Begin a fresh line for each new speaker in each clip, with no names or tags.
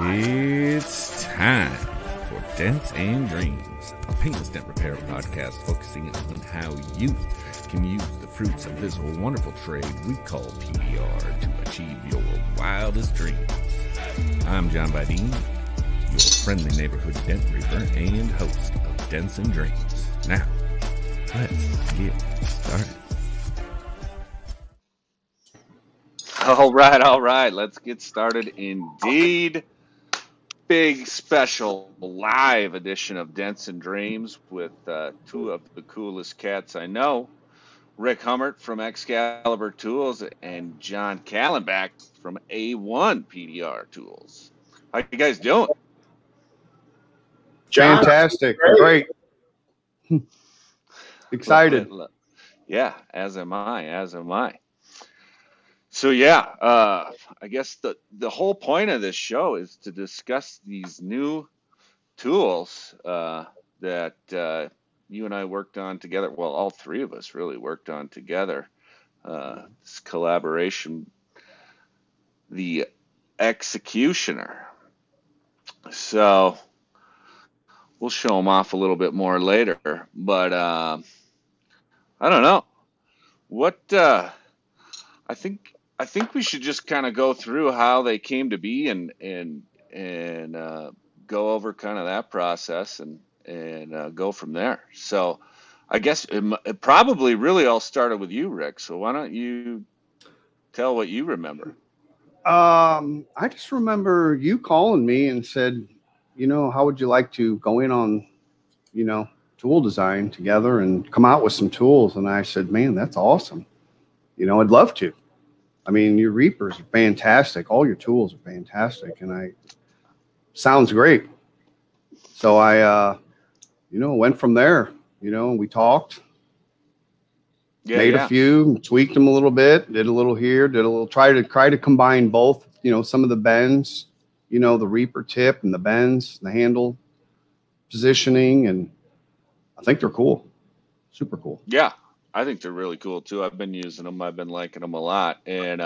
It's time for Dents and Dreams, a paintless dent repair podcast focusing on how you can use the fruits of this wonderful trade we call PDR to achieve your wildest dreams. I'm John Bideen, your friendly neighborhood dent reaper and host of Dents and Dreams. Now, let's get started.
All right. Let's get started indeed. Big special live edition of Dents and Dreams with two of the coolest cats I know, Rick Hummert from XecutioneR Tools and John Kallenbach from A1 PDR Tools. How you guys doing?
Fantastic. Great. Excited.
Yeah, as am I. So yeah, I guess the whole point of this show is to discuss these new tools that you and I worked on together. Well, all three of us really worked on together. This collaboration, the XecutioneR. So we'll show them off a little bit more later. But I don't know what. I think we should just kind of go through how they came to be and go over kind of that process and go from there. So I guess it probably really all started with you, Rick. So why don't you tell what you remember?
I just remember you calling me and said, how would you like to go in on, tool design together and come out with some tools? And I said, man, that's awesome. I'd love to. I mean, your reapers are fantastic. All your tools are fantastic. And sounds great. So I, went from there, we talked, made a few, tweaked them a little bit, did a little here, try to combine both, some of the bends, the reaper tip and the bends, the handle positioning. And I think they're cool. Super cool.
Yeah. I think they're really cool too. I've been using them. I've been liking them a lot. And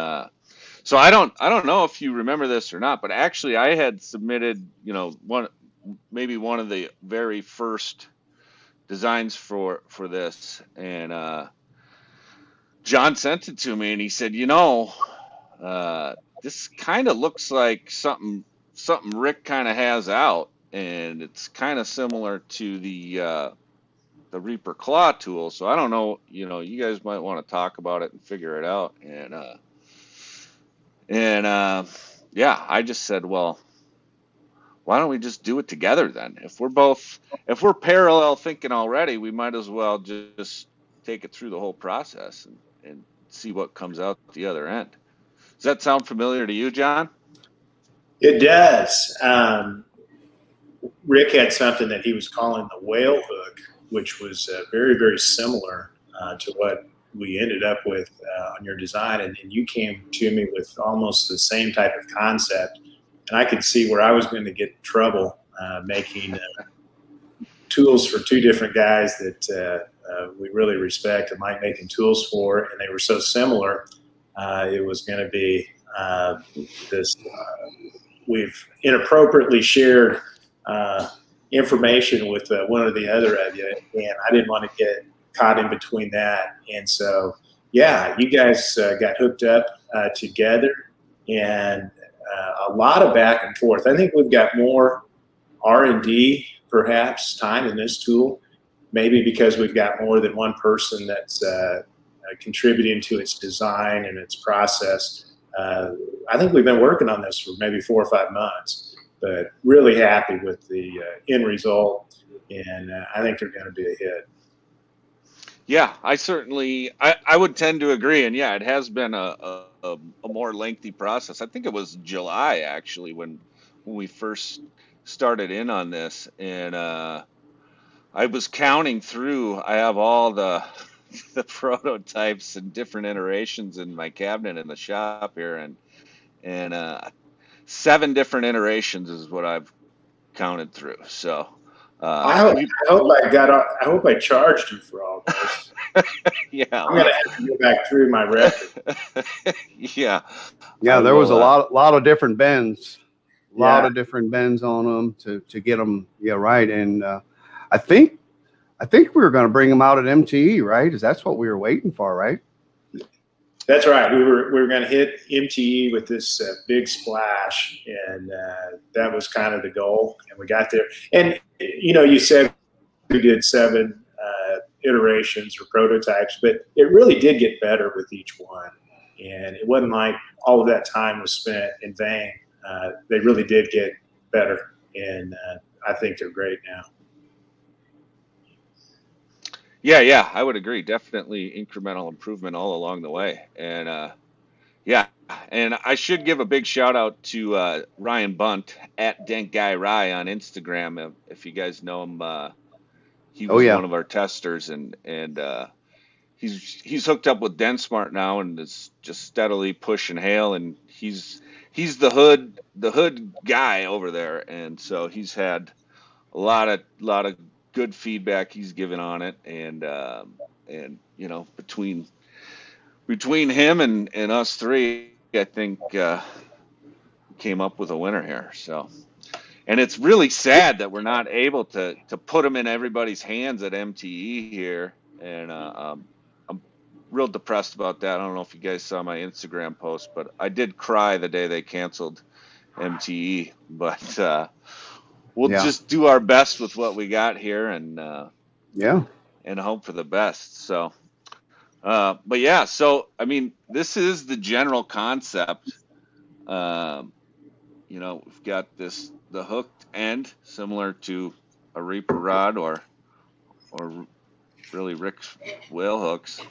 so I don't know if you remember this or not, but actually I had submitted, one of the very first designs for this. And John sent it to me and he said, this kind of looks like something Rick kind of has out, and it's kind of similar to the Reaper Claw tool. So I don't know, you guys might want to talk about it and figure it out. And yeah, I just said, well, why don't we just do it together then? If we're parallel thinking already, we might as well just take it through the whole process and see what comes out the other end. Does that sound familiar to you, John?
It does. Rick had something that he was calling the whale hook, which was very, very similar to what we ended up with on your design. And you came to me with almost the same type of concept. And I could see where I was going to get in trouble making tools for two different guys that we really respect and like making tools for. And they were so similar. It was going to be this, we've inappropriately shared information with one or the other of you, and I didn't want to get caught in between that. And so, yeah, you guys got hooked up together, and a lot of back and forth. I think we've got more R&D, perhaps, time in this tool, maybe because we've got more than one person that's contributing to its design and its process. I think we've been working on this for maybe 4 or 5 months. But really happy with the end result, and I think they're going to be a hit.
Yeah, I would tend to agree, and yeah, it has been a more lengthy process. I think it was July actually when we first started in on this, and I was counting through. I have all the prototypes and different iterations in my cabinet in the shop here, and 7 different iterations is what I've counted through. So
I hope I charged you for all this.
Yeah,
I'm gonna have to go back through my record.
Yeah,
there was a lot of different bends, lot of different bends on them to get them right. And I think we were going to bring them out at MTE, right? Is that's what we were waiting for, right?
That's right. We were going to hit MTE with this big splash, and that was kind of the goal. And we got there. And you said we did 7 iterations or prototypes, but it really did get better with each one. And it wasn't like all of that time was spent in vain. They really did get better, and I think they're great now.
Yeah, I would agree. Definitely incremental improvement all along the way. And yeah, and I should give a big shout out to Ryan Bunt at Dent Guy Rye on Instagram. If you guys know him, he was one of our testers, and he's hooked up with DentSmart now and is just steadily pushing hail, and he's the hood guy over there, and so he's had a lot of good feedback he's given on it, and between him and us three, I think came up with a winner here. So, and it's really sad that we're not able to put them in everybody's hands at MTE here, and I'm real depressed about that. I don't know if you guys saw my Instagram post, but I did cry the day they canceled MTE, but we'll just do our best with what we got here, and and hope for the best. So, but yeah, so I mean, this is the general concept. We've got the hooked end, similar to a Reaper rod or really Rick's whale hooks,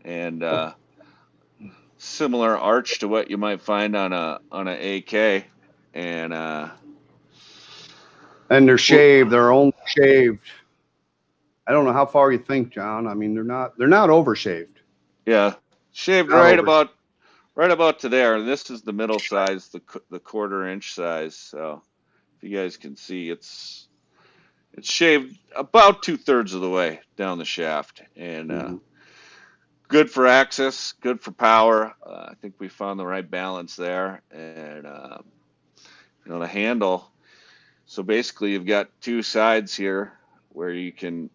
and similar arch to what you might find on a AK, and
they're shaved. They're only shaved. I don't know how far you think, John. I mean, they're not overshaved.
Yeah, shaved right about to there. And this is the middle size, the 1/4 inch size. So if you guys can see, it's shaved about 2/3 of the way down the shaft, and good for access, good for power. I think we found the right balance there, and the handle. So basically, you've got 2 sides here where you can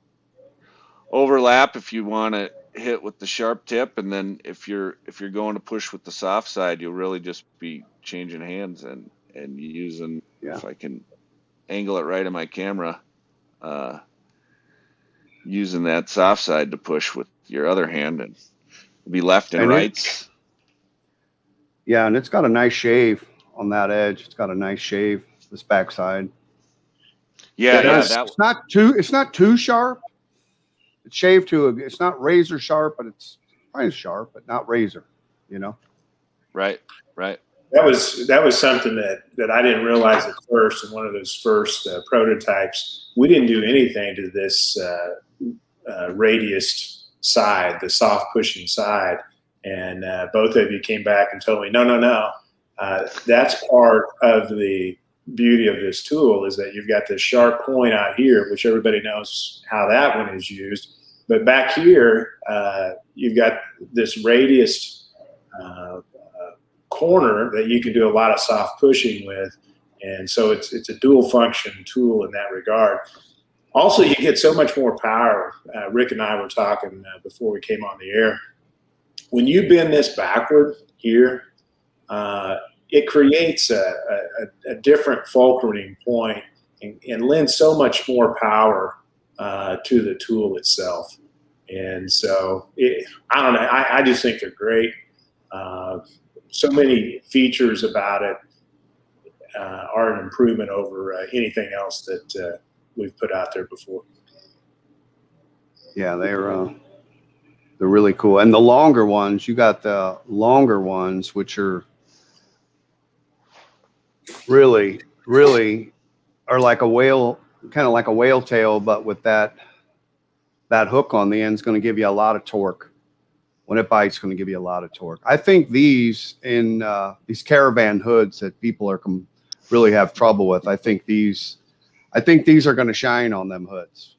overlap if you want to hit with the sharp tip, and then if you're going to push with the soft side, you'll really just be changing hands and using, if I can angle it right in my camera, using that soft side to push with your other hand, and be left and rights.
And it's got a nice shave on that edge. It's got a nice shave, this backside. It's not too sharp. It's shaved it's not razor sharp, but it's kind of sharp, but not razor,
Right.
That was something that I didn't realize at first in one of those first prototypes. We didn't do anything to this radius side, the soft pushing side, and both of you came back and told me, no. That's part of the beauty of this tool, is that you've got this sharp point out here, which everybody knows how that one is used. But back here, you've got this radius corner that you can do a lot of soft pushing with. And so it's a dual function tool in that regard. Also, you get so much more power. Rick and I were talking before we came on the air. When you bend this backward here, it creates a different fulcrum point and lends so much more power to the tool itself. And so, I don't know, I just think they're great. So many features about it are an improvement over anything else that we've put out there before.
Yeah, they're really cool. And the longer ones, you got the longer ones, which are really are like a whale, kind of like a whale tail, but with that hook on the end is going to give you a lot of torque. When it bites, it's going to give you a lot of torque. I think these in these caravan hoods that people are really have trouble with, I think these are going to shine on them hoods.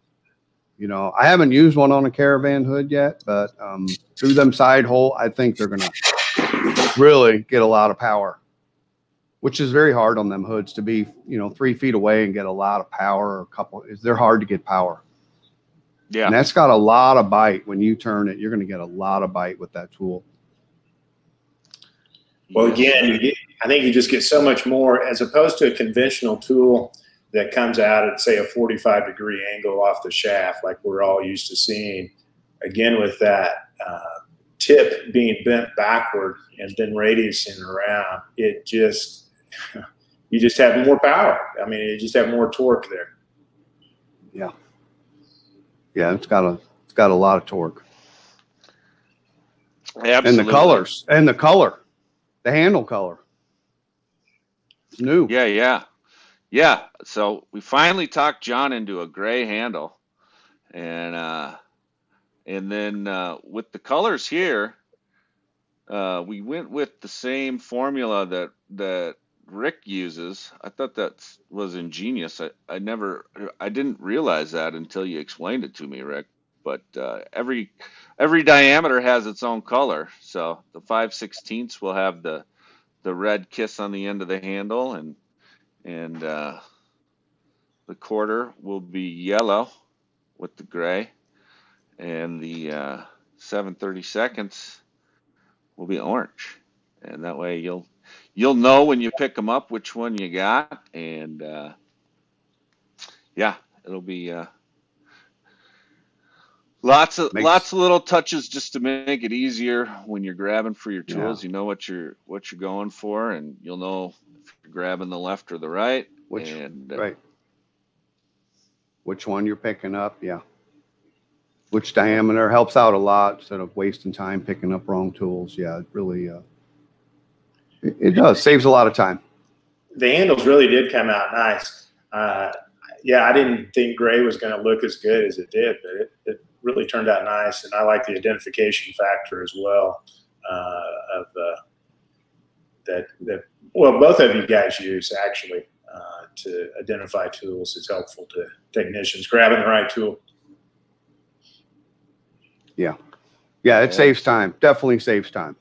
I haven't used one on a caravan hood yet, but through them side hole, I think they're going to really get a lot of power. which is very hard on them hoods to be, 3 feet away and get a lot of power. They're hard to get power.
Yeah.
And that's got a lot of bite. When you turn it, you're going to get a lot of bite with that tool.
Well, again, I think you just get so much more as opposed to a conventional tool that comes out at, say, a 45-degree angle off the shaft like we're all used to seeing. Again, with that tip being bent backward and then radiusing around, you just have more power. I mean, you just have more torque there.
Yeah. Yeah, it's got a lot of torque.
Absolutely.
And the colors and the color, the handle color. It's new.
Yeah. So we finally talked John into a gray handle, and then with the colors here, we went with the same formula that Rick uses. I thought that was ingenious. I didn't realize that until you explained it to me, Rick. But every diameter has its own color. So the 5/16 will have the red kiss on the end of the handle, and the quarter will be yellow with the gray, and the 7/32 will be orange. And that way you'll know when you pick them up which one you got, and it'll be lots of little touches just to make it easier when you're grabbing for your tools. Yeah. You know what you're going for, and you'll know if you're grabbing the left or the right.
Right. Which one you're picking up, yeah. Which diameter helps out a lot instead of wasting time picking up wrong tools. Yeah, it really it does. Saves a lot of time.
The handles really did come out nice. I didn't think gray was going to look as good as it did, but it really turned out nice. And I like the identification factor as well well, both of you guys use actually to identify tools. It's helpful to technicians grabbing the right tool.
Yeah. Yeah, it saves time. Definitely saves time.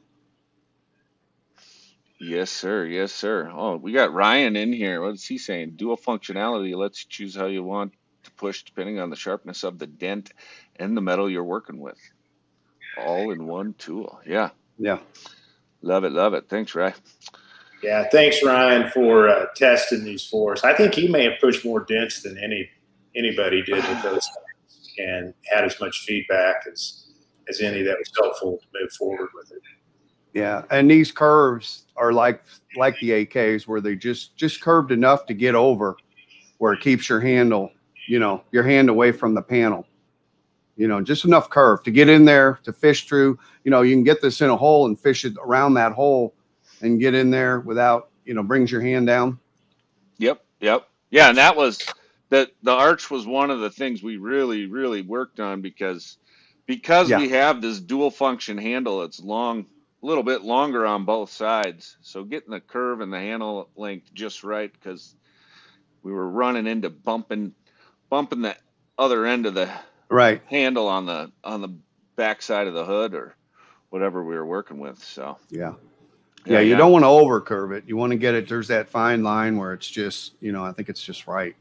Yes, sir. Yes, sir. Oh, we got Ryan in here. What is he saying? Dual functionality lets you choose how you want to push depending on the sharpness of the dent and the metal you're working with. All in one tool. Yeah.
Yeah.
Love it. Love it. Thanks, Ryan.
Yeah, thanks, Ryan, for testing these for us. I think he may have pushed more dents than anybody did with those things and had as much feedback as any that was helpful to move forward with it.
Yeah, and these curves are like the AKs where they just curved enough to get over where it keeps your handle, your hand away from the panel. Just enough curve to get in there to fish through. You can get this in a hole and fish it around that hole and get in there without, brings your hand down.
Yep. Yeah, and that was the arch was one of the things we really, really worked on because we have this dual function handle. It's long, a little bit longer on both sides. So getting the curve and the handle length just right, because we were running into bumping the other end of the handle on the back side of the hood or whatever we were working with. So yeah, you don't want to over curve it. You want to get it. There's that fine line where it's just, I think it's just right.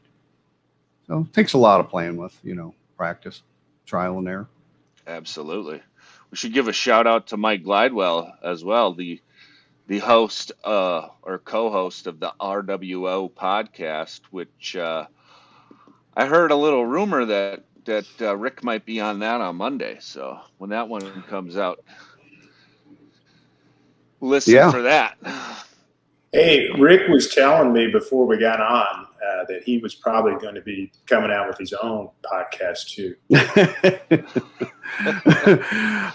So it takes a lot of playing with, practice, trial and error. Absolutely. We should give a shout out to Mike Glidewell as well, the host or co-host of the RWO podcast, which I heard a little rumor that Rick might be on that on Monday. So when that one comes out, listen for that.
Hey, Rick was telling me before we got on that he was probably going to be coming out with his own podcast too.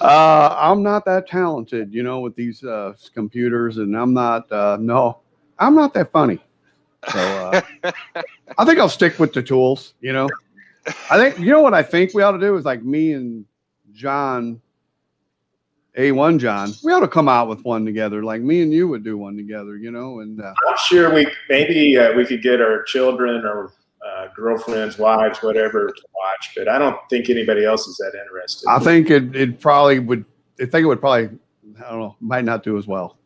I'm not that talented, with these computers, and I'm not that funny. So I think I'll stick with the tools, I think, what I think we ought to do is like me and John, A1 John, we ought to come out with one together, like me and you would do one together, and
I'm sure we could get our children or girlfriends, wives, whatever to watch, but I don't think anybody else is that interested.
I think it probably would. I think it would probably, I don't know, might not do as well.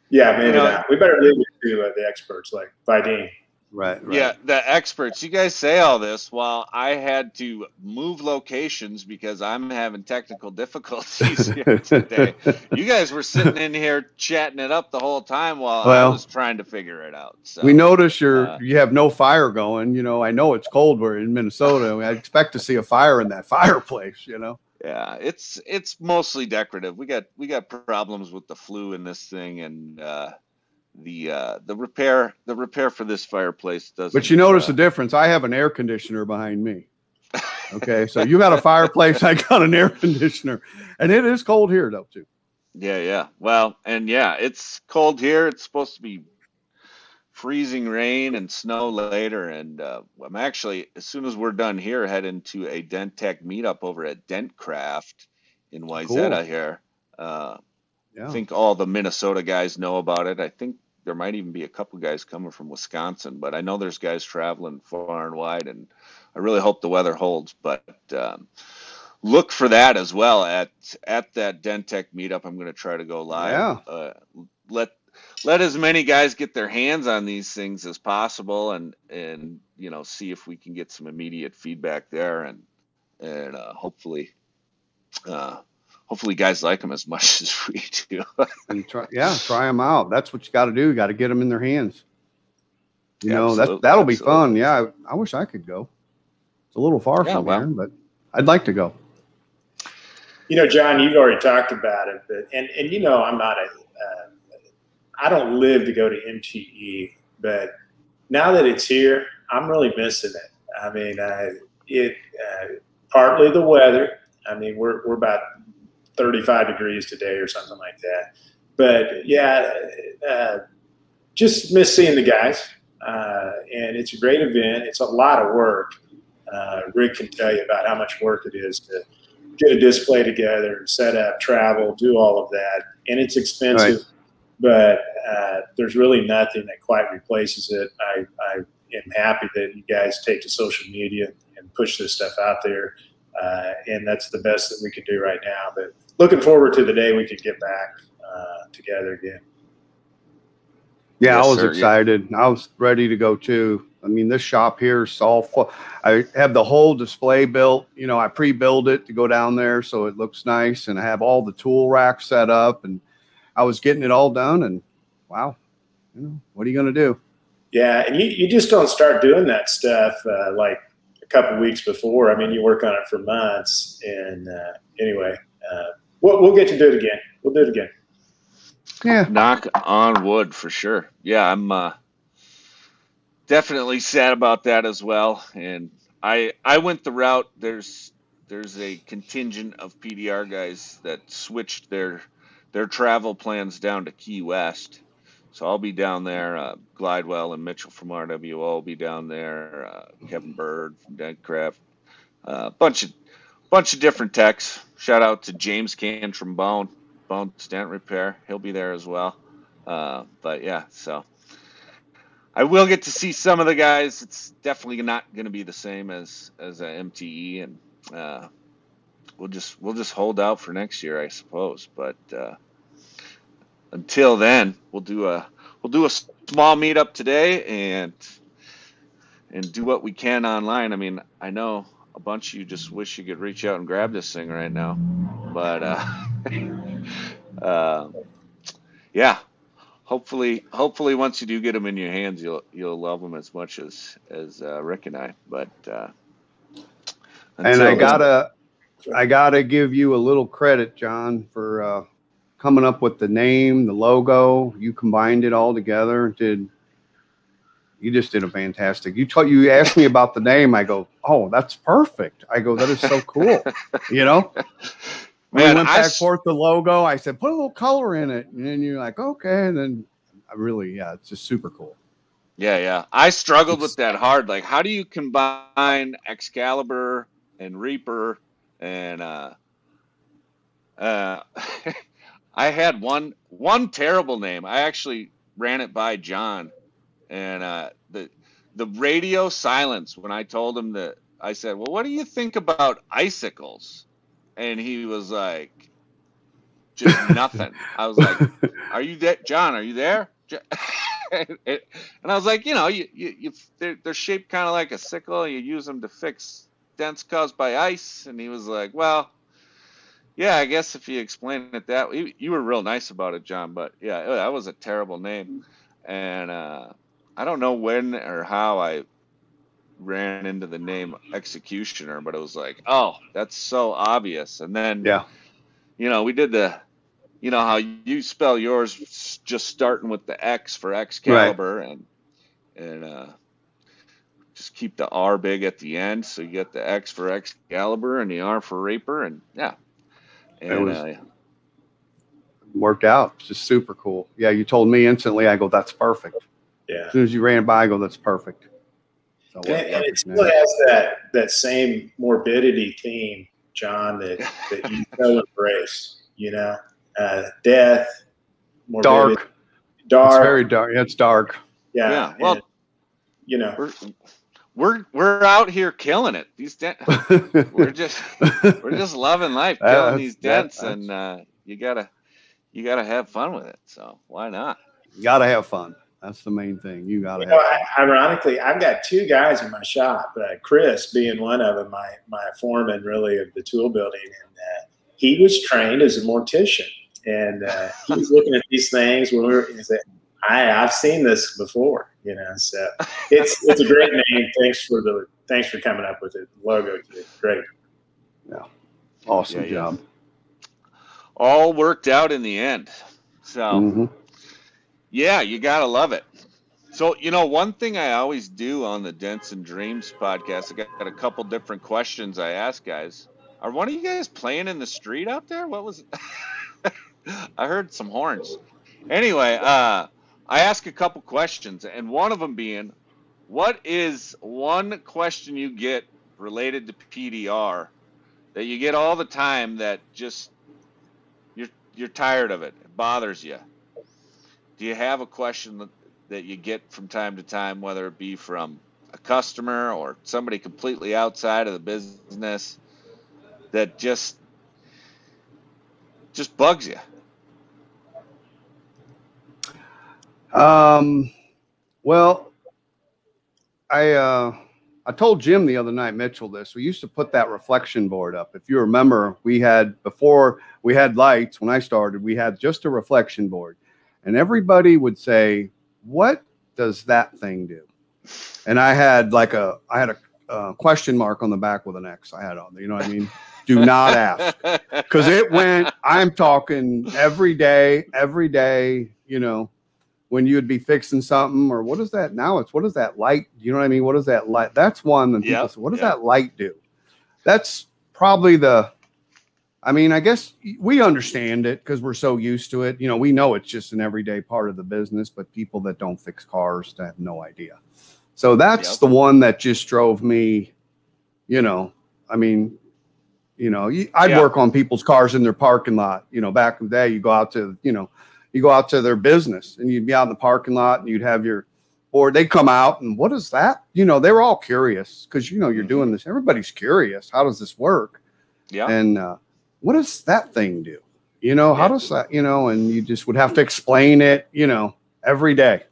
Yeah, maybe not. We better leave it to the experts like Vidine.
Right.
Yeah, the experts. You guys say all this while I had to move locations because I'm having technical difficulties here today. You guys were sitting in here chatting it up the whole time while I was trying to figure it out. So
we notice you have no fire going. You know, I know it's cold. We're in Minnesota. I expect to see a fire in that fireplace. You know.
Yeah, it's mostly decorative. We got problems with the flue in this thing, and the repair for this fireplace doesn't.
But you notice the difference. I have an air conditioner behind me. Okay, so you got a fireplace. I got an air conditioner, and it is cold here though too.
Yeah. Well, and yeah, it's cold here. It's supposed to be freezing rain and snow later, and I'm actually, as soon as we're done here, heading to a Dent Tech meetup over at Dent Craft in Wayzata here. I think all the Minnesota guys know about it. I think there might even be a couple guys coming from Wisconsin, but I know there's guys traveling far and wide, and I really hope the weather holds. But look for that as well at that Dent Tech meetup. I'm going to try to go live. Let as many guys get their hands on these things as possible, and you know, see if we can get some immediate feedback there, and hopefully guys like them as much as we do.
And try them out. That's what you got to do. You got to get them in their hands. You know, that'll be fun. Yeah, I wish I could go. It's a little far from here, but I'd like to go.
You know, John, you've already talked about it, but and you know, I'm not I don't live to go to MTE, but now that it's here, I'm really missing it. I mean, partly the weather. I mean, we're about 35 degrees today or something like that. But yeah, just miss seeing the guys. And it's a great event. It's a lot of work. Rick can tell you about how much work it is to get a display together, set up, travel, do all of that. And it's expensive. Right. But there's really nothing that quite replaces it. I am happy that you guys take to social media and push this stuff out there. And that's the best that we can do right now. But looking forward to the day we could get back together again.
Yeah, I was excited. I was ready to go too. I mean, this shop here is all full. I have the whole display built. You know, I pre-built it to go down there so it looks nice, and I have all the tool racks set up, and I was getting it all done, and wow, you know, what are you going to do? Yeah,
and you just don't start doing that stuff like a couple weeks before. I mean, you work on it for months, and anyway, we'll get to do it again. We'll do it again.
Yeah,
knock on wood for sure. Yeah, I'm definitely sad about that as well. And I went the route. There's a contingent of PDR guys that switched their travel plans down to Key West. So I'll be down there. Glidewell and Mitchell from RWO will be down there. Kevin Bird from Dentcraft. Bunch of different techs. Shout out to James Cantrom Bone Stent Repair. He'll be there as well. But yeah, so I will get to see some of the guys. It's definitely not going to be the same as a MTE, and we'll just hold out for next year, I suppose. But until then, we'll do a small meetup today and do what we can online. I mean, I know a bunch of you just wish you could reach out and grab this thing right now, but yeah. Hopefully, once you do get them in your hands, you'll love them as much as Rick and I. But
and I gotta give you a little credit, John, for coming up with the name, the logo. You combined it all together. You just did a fantastic. You asked me about the name. I go, oh, that's perfect. I go, that is so cool. You know. When I went back forth the logo, I said, put a little color in it. And then you're like, okay. And then it's just super cool.
Yeah. I struggled with that hard. Like, how do you combine Excalibur and Reaper? And I had one terrible name. I actually ran it by John. And the radio silence when I told him that, I said, well, what do you think about icicles? And he was like, just nothing. I was like, "Are you there, John? Are you there?" And I was like, they're shaped kind of like a sickle. You use them to fix dents caused by ice. And he was like, "Well, yeah, I guess if you explain it that way." You were real nice about it, John. But yeah, that was a terrible name. And I don't know when or how I ran into the name Executioner, but it was like, oh, that's so obvious. And then, we did how you spell yours, just starting with the X for Excalibur, right, and just keep the R big at the end, so you get the X for Excalibur and the R for Raper, and it
worked out. It's just super cool. Yeah, you told me instantly. I go, that's perfect.
Yeah.
As soon as you ran by, I go, that's perfect. So
and it still has that same morbidity theme, John, that you so embrace. Death, morbidity, dark.
It's very dark. It's dark.
Yeah.
Well, we're out here killing it. These we're just loving life, killing these dents, and you gotta have fun with it. So why not?
You gotta have fun. That's the main thing. You gotta have fun.
Ironically, I've got two guys in my shop. Chris being one of them, my foreman, really, of the tool building, and he was trained as a mortician, and he was looking at these things when he said, I've seen this before, So it's a great name. Thanks for coming up with it. Logo, great.
Yeah, awesome job.
All worked out in the end. So you gotta love it. So one thing I always do on the Dents and Dreams podcast, I got a couple different questions I ask guys. Are one of you guys playing in the street out there? What was it? I heard some horns. Anyway, I ask a couple questions, and one of them being, what is one question you get related to PDR that you get all the time that just you're tired of it? It bothers you. Do you have a question that you get from time to time, whether it be from a customer or somebody completely outside of the business, that just bugs you?
Well, I told Jim the other night, Mitchell, this. We used to put that reflection board up. If you remember, before we had lights, when I started, we had just a reflection board. And everybody would say, what does that thing do? And I had a question mark on the back with an X. I had on there, you know what I mean? Do not ask. Because it went, I'm talking every day, when you would be fixing something, or what is that now? What is that light? You know what I mean? What is that light? That's one that people say, what does that light do? That's probably I guess we understand it because we're so used to it. We know it's just an everyday part of the business, but people that don't fix cars have no idea. So that's the one that just drove me, I'd work on people's cars in their parking lot. Back in the day, you go out to their business and you'd be out in the parking lot and you'd have your board. They'd come out and what is that? They were all curious because, you're doing this. Everybody's curious. How does this work? Yeah. And what does that thing do? How does that, and you just would have to explain it, every day.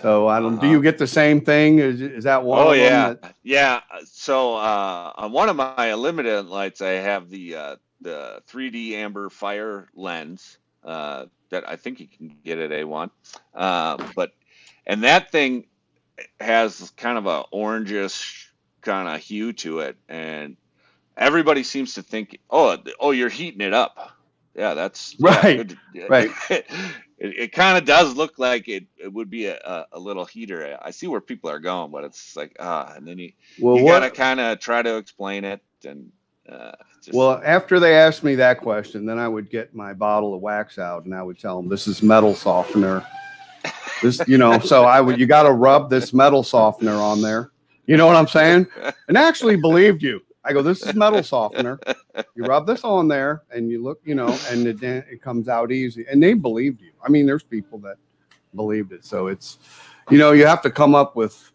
So I don't. Do you get the same thing? Is that one?
Oh yeah. So on one of my limited lights, I have the 3D amber fire lens that I think you can get at A1. And that thing has kind of a orangish kind of hue to it, and everybody seems to think, oh, you're heating it up. Yeah, that's
right. Right.
It kind of does look like it would be a little heater. I see where people are going, but it's like, and then you got to kind of try to explain it. And
after they asked me that question, then I would get my bottle of wax out and I would tell them, this is metal softener. This, so you got to rub this metal softener on there. You know what I'm saying? And actually believed you. I go, this is metal softener. You rub this on there and you look, and it comes out easy. And they believed you. I mean, there's people that believed it. So it's, you have to come up with,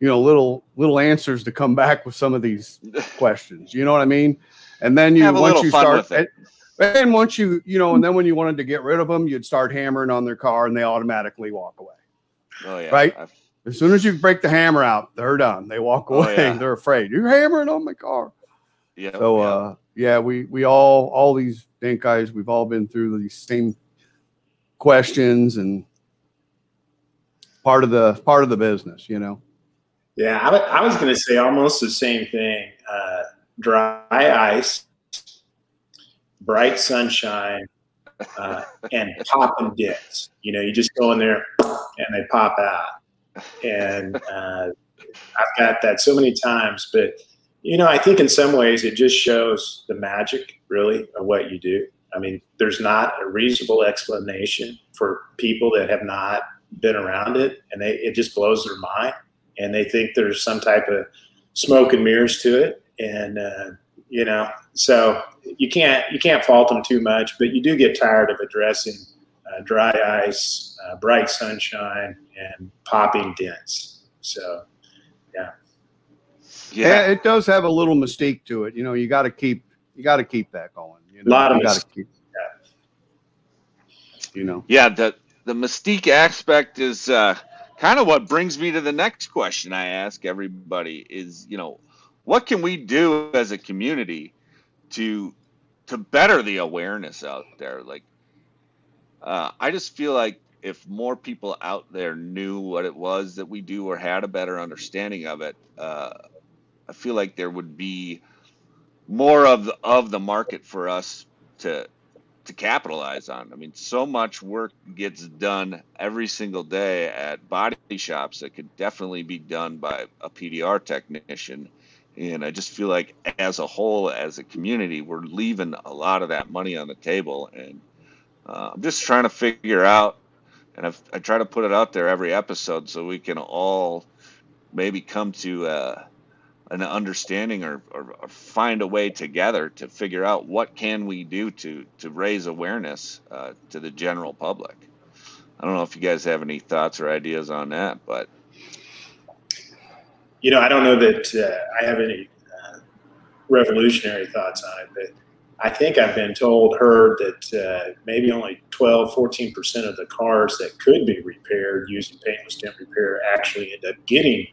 little answers to come back with some of these questions. You know what I mean? And then once you start, And once and then when you wanted to get rid of them, you'd start hammering on their car and they automatically walk away.
Oh yeah.
Right? As soon as you break the hammer out, they're done. They walk away.
Yeah.
They're afraid. You're hammering on my car.
Yeah.
So we all these dent guys, we've all been through these same questions and part of the business,
Yeah, I was going to say almost the same thing. Dry ice, bright sunshine, and popping dents. You just go in there and they pop out. And I've got that so many times. But, I think in some ways it just shows the magic, really, of what you do. I mean, there's not a reasonable explanation for people that have not been around it, and it just blows their mind. And they think there's some type of smoke and mirrors to it. And, so you can't fault them too much, but you do get tired of addressing dry ice, bright sunshine, and popping dents. So,
yeah, it does have a little mystique to it. You got to keep that going.
A lot of
mystique.
Yeah, the mystique aspect is kind of what brings me to the next question I ask everybody is, what can we do as a community to better the awareness out there? Like, I just feel like if more people out there knew what it was that we do or had a better understanding of it, I feel like there would be more of the market for us to capitalize on. I mean, so much work gets done every single day at body shops that could definitely be done by a PDR technician. And I just feel like as a whole, as a community, we're leaving a lot of that money on the table. And I'm just trying to figure out, and I try to put it out there every episode so we can all maybe come to an understanding or find a way together to figure out what can we do to raise awareness to the general public. I don't know if you guys have any thoughts or ideas on that, but
I don't know that I have any revolutionary thoughts on it, but I think I've been heard that maybe only 12-14% of the cars that could be repaired using paintless dent repair actually end up getting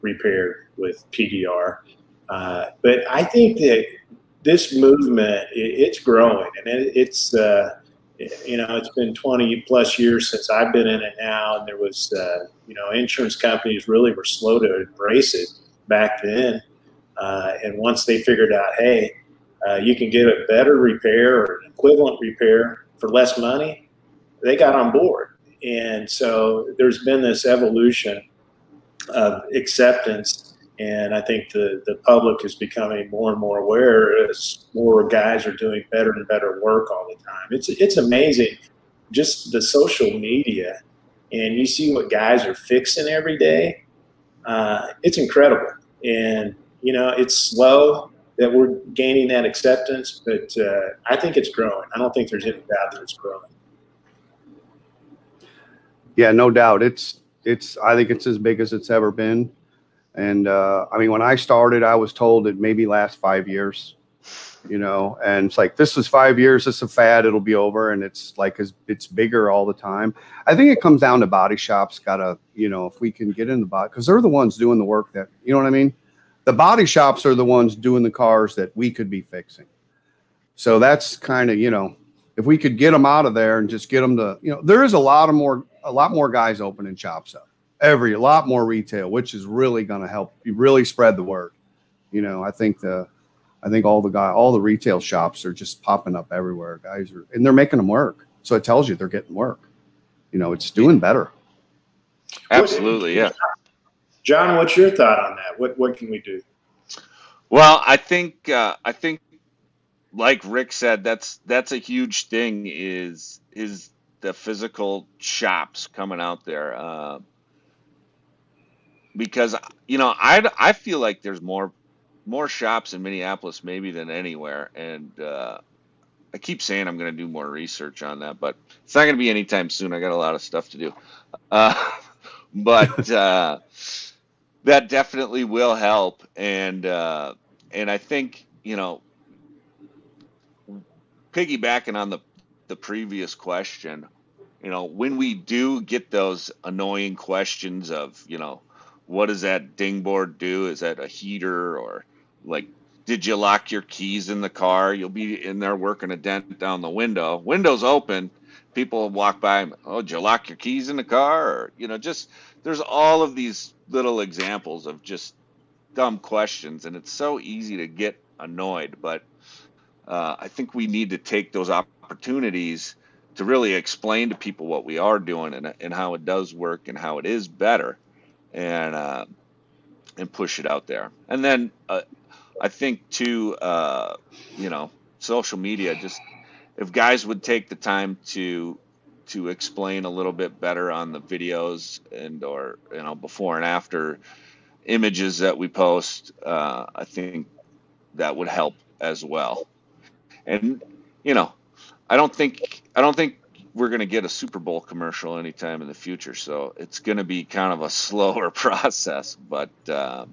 repaired with PDR. But I think that this movement, it's growing, and it's been 20 plus years since I've been in it now. And there was, insurance companies really were slow to embrace it back then. And once they figured out, hey, you can get a better repair or an equivalent repair for less money, they got on board. And so there's been this evolution of acceptance, and I think the public is becoming more and more aware as more guys are doing better and better work all the time. It's amazing, just the social media, and you see what guys are fixing every day. It's incredible, and it's slow that we're gaining that acceptance, but I think it's growing. I don't think there's any doubt that it's growing.
Yeah, no doubt. I think it's as big as it's ever been. And when I started, I was told it maybe last 5 years, and it's like, this is 5 years, this is a fad, it'll be over. And it's like, it's bigger all the time. I think it comes down to body shops. If we can get in the body, because they're the ones doing the work that, you know what I mean? The body shops are the ones doing the cars that we could be fixing. So that's kind of, if we could get them out of there and just get them to, there is a lot more guys opening shops up. A lot more retail, which is really going to help you really spread the word. I think all the retail shops are just popping up everywhere. And they're making them work. So it tells you they're getting work. It's doing better.
Absolutely. Yeah.
John, what's your thought on that? What can we do?
Well, I think like Rick said, that's a huge thing is the physical shops coming out there. Because I feel like there's more shops in Minneapolis maybe than anywhere, and I keep saying I'm going to do more research on that, but it's not going to be anytime soon. I got a lot of stuff to do, but that definitely will help, and I think piggybacking on the previous question, you know, when we do get those annoying questions of, you know, what does that dingboard do? Is that a heater? Or like, did you lock your keys in the car? You'll be in there working a dent down the window. Window's open. People walk by. Oh, did you lock your keys in the car? Or, you know, just there's all of these little examples of just dumb questions, and it's so easy to get annoyed. But I think we need to take those opportunities to really explain to people what we are doing and how it does work and how it is better, and push it out there. And then I think too, you know, social media, just if guys would take the time to explain a little bit better on the videos and, or, you know, before and after images that we post, I think that would help as well. And, you know, I don't think we're going to get a Super Bowl commercial anytime in the future, so it's going to be kind of a slower process. But I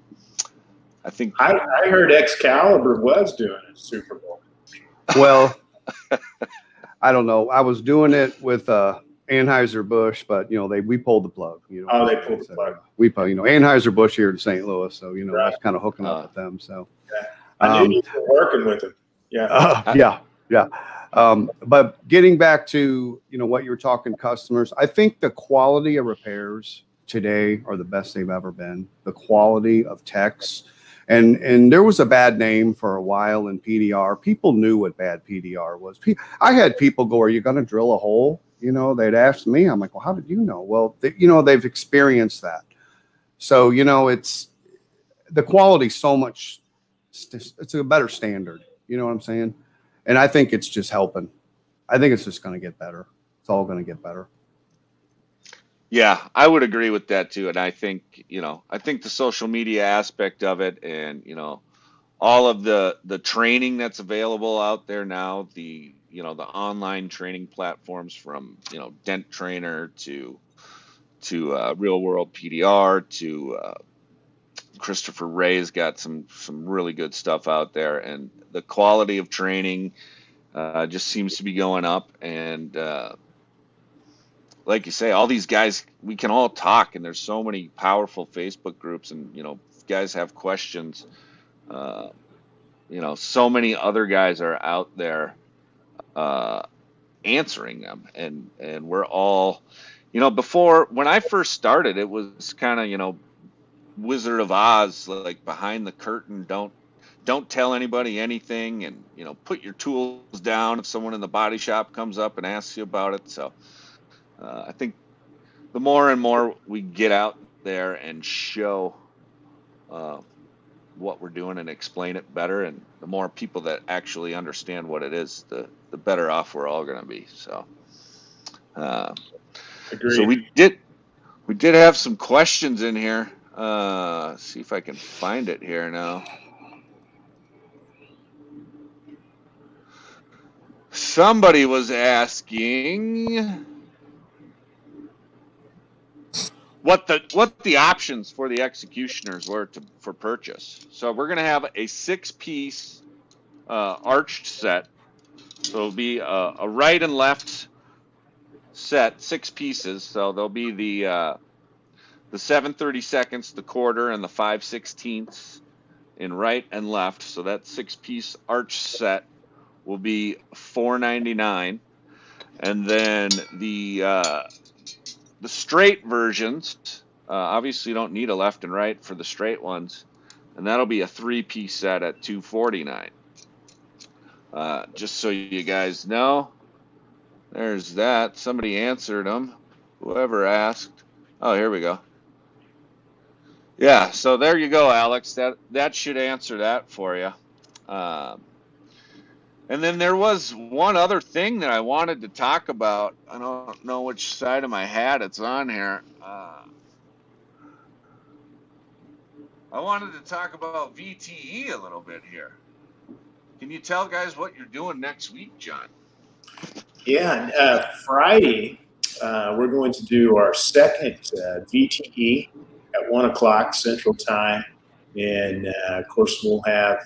think
I heard Excalibur was doing a Super Bowl.
Well, I don't know. I was doing it with Anheuser-Busch, but you know, we pulled the plug. You know,
oh, they pulled the plug.
We, you know, Anheuser-Busch here in St. Louis, so you know,
Right.
that's kind of hooking up with them. So
Yeah. I knew you were working with them. Yeah.
Yeah. But getting back to, you know, what you were talking customers, I think the quality of repairs today are the best they've ever been. The quality of techs. And there was a bad name for a while in PDR. People knew what bad PDR was. I had people go, "Are you going to drill a hole?" You know, they'd ask me. I'm like, "Well, how did you know?" Well, you know, they've experienced that. So, you know, it's the quality so much. It's a better standard. You know what I'm saying? And I think it's just helping. I think it's just going to get better. It's all going to get better.
Yeah, I would agree with that too. And I think, you know, I think the social media aspect of it, and, you know, all of the training that's available out there now, the, you know, the online training platforms from, you know, Dent Trainer to Real World PDR to Christopher Ray's got some really good stuff out there, and the quality of training just seems to be going up. And like you say, all these guys, we can all talk, and there's so many powerful Facebook groups, and, you know, if guys have questions, you know, so many other guys are out there answering them, and we're all, you know, before, when I first started, it was kind of, you know, Wizard of Oz, like behind the curtain, don't tell anybody anything, and, you know, put your tools down if someone in the body shop comes up and asks you about it. So I think the more and more we get out there and show what we're doing and explain it better, and the more people that actually understand what it is, the better off we're all going to be. So,
Agreed.
so we did have some questions in here. See if I can find it here now. Somebody was asking what the options for the executioners were for purchase. So we're going to have a 6-piece arched set. So it'll be a right and left set, 6 pieces. So there'll be the 7/32, the quarter, and the 5/16 in right and left. So that 6-piece arch set will be $4.99, and then the straight versions, obviously you don't need a left and right for the straight ones, and that'll be a 3-piece set at $2.49. Just so you guys know, there's that. Somebody answered them. Whoever asked. Oh, here we go. Yeah, so there you go, Alex. That should answer that for you. And then there was one other thing that I wanted to talk about. I don't know which side of my hat it's on here. I wanted to talk about VTE a little bit here. Can you tell guys what you're doing next week, John?
Yeah, Friday, we're going to do our second VTE at 1 o'clock Central Time. And, of course, we'll have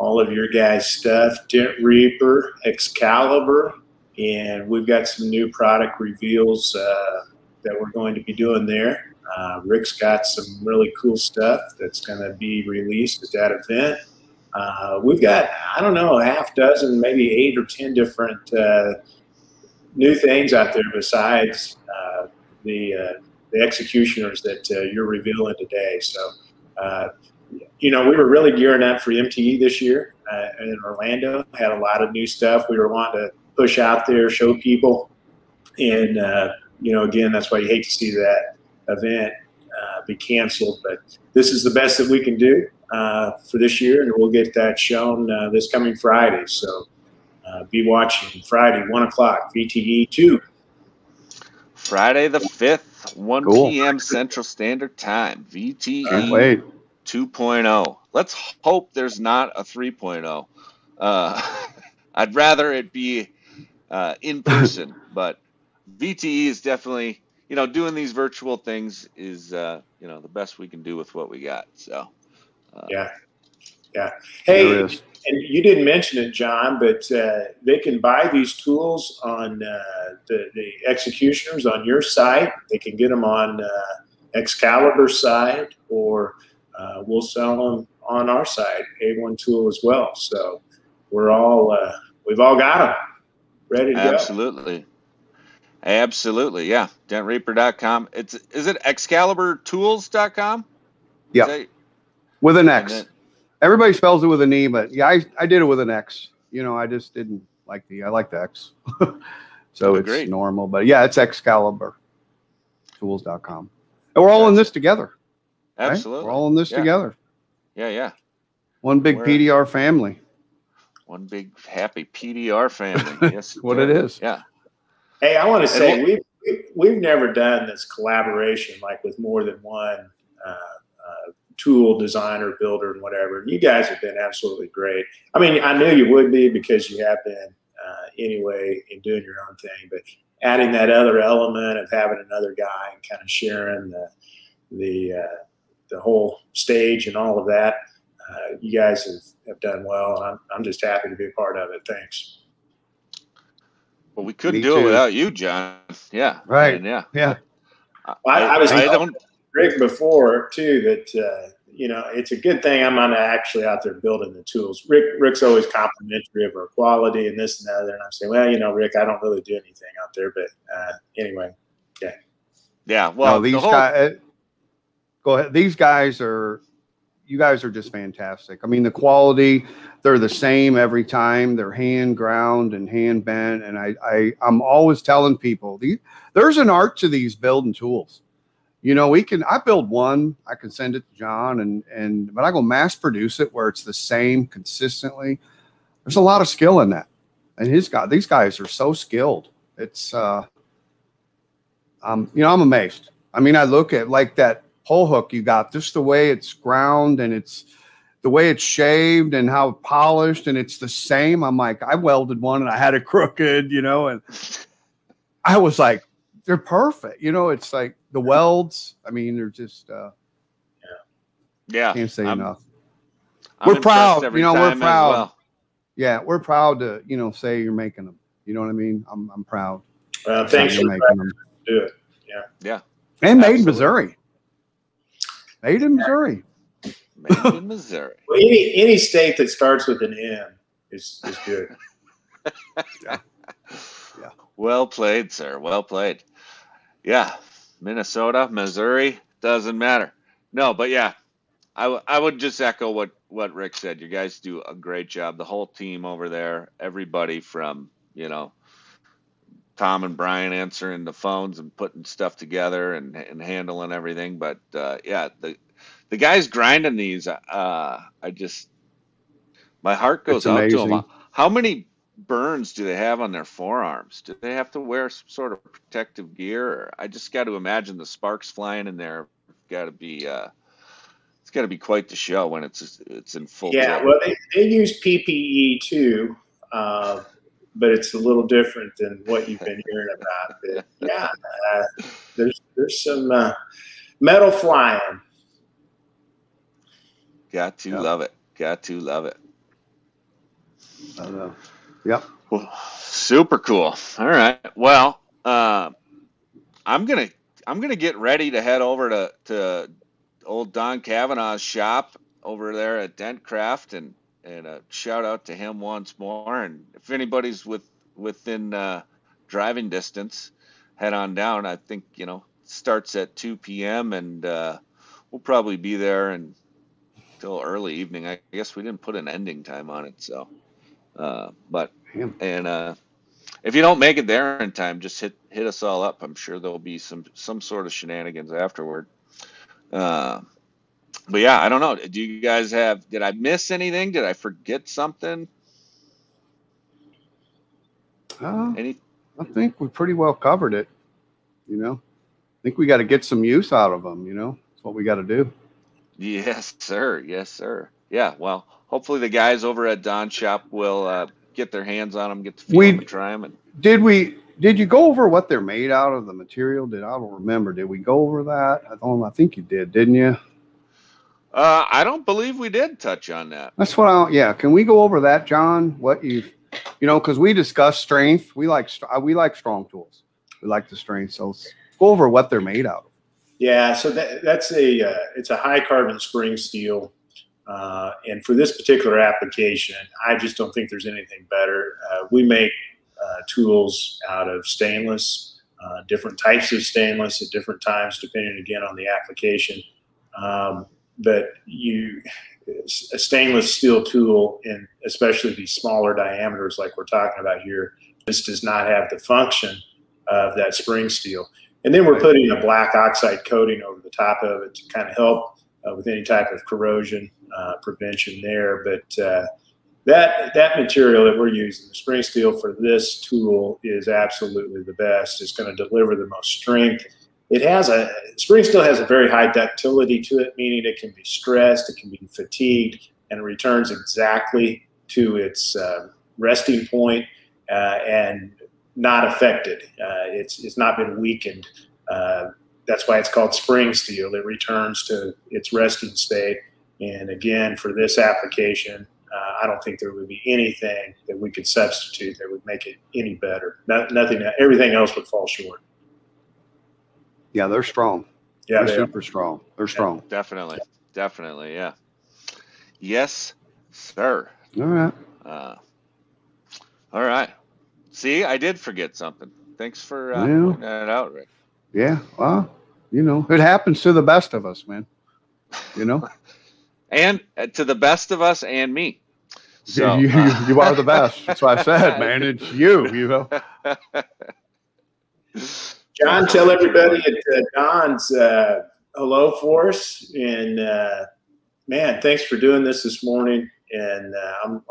all of your guys' stuff, Dent Reaper, Excalibur, and we've got some new product reveals that we're going to be doing there. Rick's got some really cool stuff that's going to be released at that event. We've got, I don't know, a half dozen, maybe 8 or 10 different new things out there besides the executioners that you're revealing today. So, you know, we were really gearing up for MTE this year in Orlando. Had a lot of new stuff we were wanting to push out there, show people. And, you know, again, that's why you hate to see that event be canceled. But this is the best that we can do for this year, and we'll get that shown this coming Friday. So be watching Friday, 1 o'clock, VTE 2.
Friday the 5th, 1
Cool.
p.m. Central Standard Time, VTE
Can't wait.
2.0. Let's hope there's not a 3.0. I'd rather it be in person, but VTE is definitely, you know, doing these virtual things is, you know, the best we can do with what we got. So,
Yeah. Hey,
There is.
and you didn't mention it, John, but they can buy these tools on the executioners on your site. They can get them on Excalibur's side, or we'll sell them on our side, A1 Tool as well. So we're all we've all got them ready to go.
Absolutely, yeah. DentReaper.com. Is it ExcaliburTools.com?
Yeah, with an X.
Then,
Everybody spells it with an E, but yeah, I did it with an X. You know, I just didn't like I like the X. So it's
great.
normal. But yeah, it's ExcaliburTools.com. And we're all in this together. Right?
absolutely.
We're all in this together.
Yeah.
One big
We're-
PDR family.
One big happy PDR family. Yes,
What it is.
Yeah.
Hey, I want to
And
say we've never done this collaboration like with more than one tool designer, builder, and whatever. You guys have been absolutely great. I mean, I knew you would be because you have been anyway in doing your own thing, but adding that other element of having another guy and kind of sharing the whole stage and all of that, you guys have done well, and I'm just happy to be a part of it. Thanks.
Well, we couldn't
Me
do it
too.
without you, John. Yeah.
Right.
And yeah.
Yeah.
I was
I
telling
don't.
Rick before too that you know, it's a good thing I'm not actually out there building the tools. Rick's always complimentary of our quality and this and that, and I'm saying, well, you know, Rick, I don't really do anything out there, but anyway, yeah.
Yeah. Well,
No, these guys. Go ahead. These guys are. You guys are just fantastic. I mean, the quality, they're the same every time. They're hand ground and hand bent. And I'm always telling people there's an art to these building tools. You know, I build one, I can send it to John but I go mass produce it where it's the same consistently. There's a lot of skill in that. And these guys are so skilled. It's, you know, I'm amazed. I mean, I look at like that pole hook you got, just the way it's ground and it's the way it's shaved and how polished, and it's the same. I'm like, I welded one and I had it crooked, you know, and I was like, they're perfect. You know, it's like the welds. I mean, they're just,
yeah.
can't say enough.
I'm
We're proud.
every
You know, we're
time as
proud.
well.
Yeah, we're proud to, you know, say you're making them. You know what I mean? I'm proud.
Thanks
You're
for
making them.
do it.
Yeah.
And made in
Absolutely.
Missouri. Made in Missouri.
Made in Missouri.
Well, any state that starts with an M is good.
Well played, sir. Well played. Yeah. Minnesota, Missouri, doesn't matter. No, but yeah, I would just echo what Rick said. You guys do a great job. The whole team over there, everybody from, you know, Tom and Brian answering the phones and putting stuff together and handling everything. But yeah, the guys grinding these, my heart goes
It's
out to
amazing.
them. How many burns do they have on their forearms? Do they have to wear some sort of protective gear? Or I just got to imagine the sparks flying in there. Got to be it's got to be quite the show when it's in full.
Yeah,
tilt.
well, they use PPE too, but it's a little different than what you've been hearing about. But yeah, there's some metal flying.
Got to love it. Got to love it.
Yep.
Well, super cool. All right. Well, I'm gonna get ready to head over to old Don Kavanaugh's shop over there at Dent Craft, and a shout out to him once more. And if anybody's within driving distance, head on down. I think starts at 2 p.m. and we'll probably be there until early evening. I guess we didn't put an ending time on it, so but and if you don't make it there in time, just hit us all up. I'm sure there'll be some sort of shenanigans afterward. But yeah, I don't know. Do you guys did I miss anything? Did I forget something?
I think we pretty well covered it. I think we got to get some use out of them. That's what we got to do. Yes,
sir. Yes, sir. Yeah. Well, hopefully the guys over at Don's shop will get their hands on them, get to feel them, and try them. And
did you go over what they're made out of, the material? I don't remember. Did we go over that? I think you did, didn't you?
I don't believe we did touch on that.
That's what yeah. Can we go over that, John? What because we discussed strength. We like strong tools. We like the strength. So let's go over what they're made out of.
Yeah. So that's it's a high carbon spring steel. And for this particular application, I just don't think there's anything better. We make tools out of stainless, different types of stainless at different times, depending again on the application. But a stainless steel tool, and especially these smaller diameters like we're talking about here, this does not have the function of that spring steel. And then we're putting a black oxide coating over the top of it to kind of help with any type of corrosion prevention there. But that material that we're using, the spring steel for this tool, is absolutely the best. It's going to deliver the most strength. Spring steel has a very high ductility to it, meaning it can be stressed, it can be fatigued, and it returns exactly to its resting point and not affected. It's not been weakened. That's why it's called spring steel. It returns to its resting state. And again, for this application, I don't think there would be anything that we could substitute that would make it any better. Nothing. Everything else would fall short.
Yeah, they're strong.
Yeah,
they're super strong. They're strong.
Definitely. Yeah. Yes, sir.
All right.
All right. See, I did forget something. Thanks for pointing that out, Rick.
Yeah. Well, it happens to the best of us, man.
And to the best of us and me. So
you are the best. That's what I said, man. It's you.
John, tell everybody at Don's hello for us. And man, thanks for doing this morning. And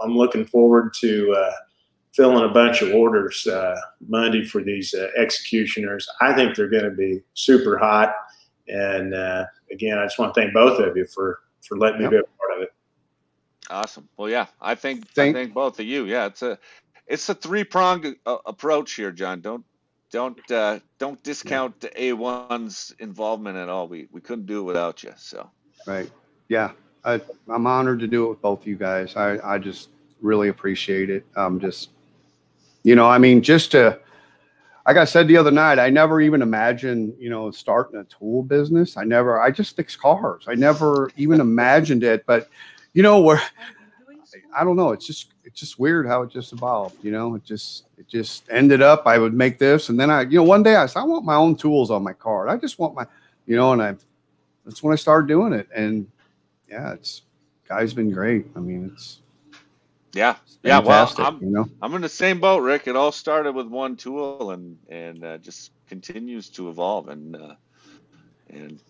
I'm looking forward to filling a bunch of orders Monday for these XecutioneRs. I think they're going to be super hot. And again, I just want to thank both of you for letting me be a part of it.
Awesome. Well, yeah, I thank both of you. Yeah, it's a three-pronged approach here, John. Don't discount A1's involvement at all. We couldn't do it without you. So
right. Yeah, I'm honored to do it with both you guys. I just really appreciate it. Just like I said the other night, I never even imagined, starting a tool business. I just fix cars. I never even imagined it. But, I don't know. It's just weird how it just evolved. It just ended up, I would make this. And then one day I said, I want my own tools on my car. I just want my, that's when I started doing it. And yeah, guys been great. I mean,
yeah. Well, I'm in the same boat, Rick. It all started with one tool and just continues to evolve. And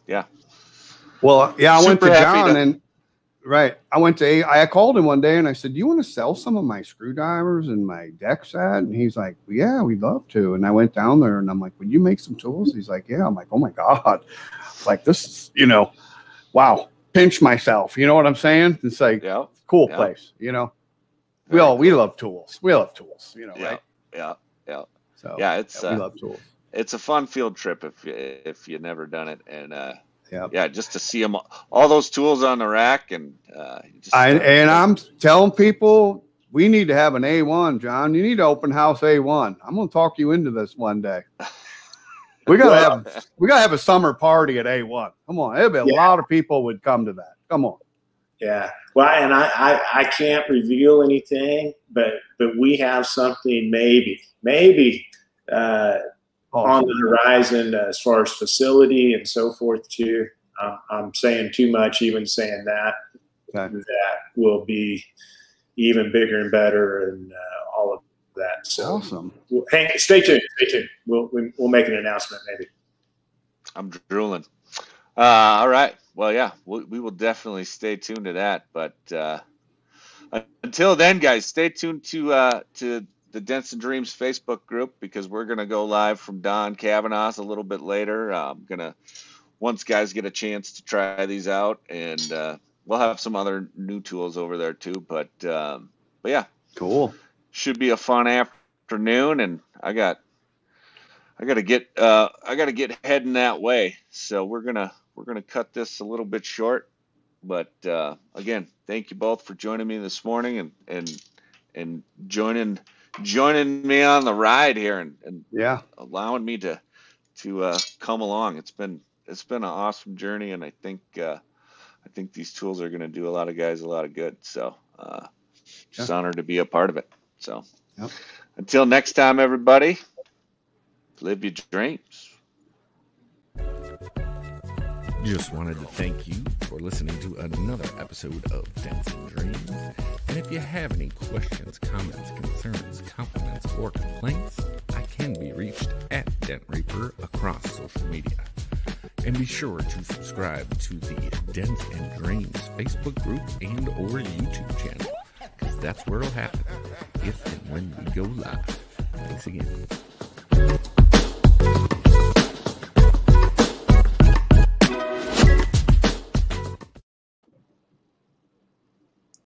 yeah.
Well, yeah, I went to John I called him one day and I said, do you want to sell some of my screwdrivers and my deck set? And he's like, yeah, we'd love to. And I went down there and I'm like, would you make some tools? He's like, yeah. I'm like, oh my God. It's like, this is, wow. Pinch myself. You know what I'm saying? It's like, cool place, We love tools. We love tools, right?
Yeah.
So
yeah, it's
we love tools.
It's a fun field trip if you've never done it, and just to see them all those tools on the rack, and
I'm telling people, we need to have an A1, John. You need to open house A1. I'm going to talk you into this one day. We gotta have a summer party at A1. Come on, there'll be a lot of people would come to that. Come on.
Yeah. Well, and I can't reveal anything, but we have something maybe on the horizon as far as facility and so forth too. I'm saying too much, even saying that.
Okay.
That will be even bigger and better, and all of that. So
awesome.
Stay tuned. We'll make an announcement maybe.
I'm drooling. All right. Well, yeah, we will definitely stay tuned to that. But until then, guys, stay tuned to the Dents and Dreams Facebook group, because we're gonna go live from Don Kavanaugh's a little bit later. Once guys get a chance to try these out, and we'll have some other new tools over there too. But yeah,
cool.
Should be a fun afternoon, and I gotta get heading that way. So we're gonna cut this a little bit short. But again, thank you both for joining me this morning and joining me on the ride here and allowing me to come along. It's been an awesome journey, and I think these tools are going to do a lot of guys a lot of good. So just honored to be a part of it. So until next time, everybody, live your dreams.
Just wanted to thank you for listening to another episode of Dents and Dreams. And if you have any questions, comments, concerns, compliments, or complaints, I can be reached at Dent Reaper across social media. And be sure to subscribe to the Dents and Dreams Facebook group and or YouTube channel, because that's where it'll happen if and when we go live. Thanks again.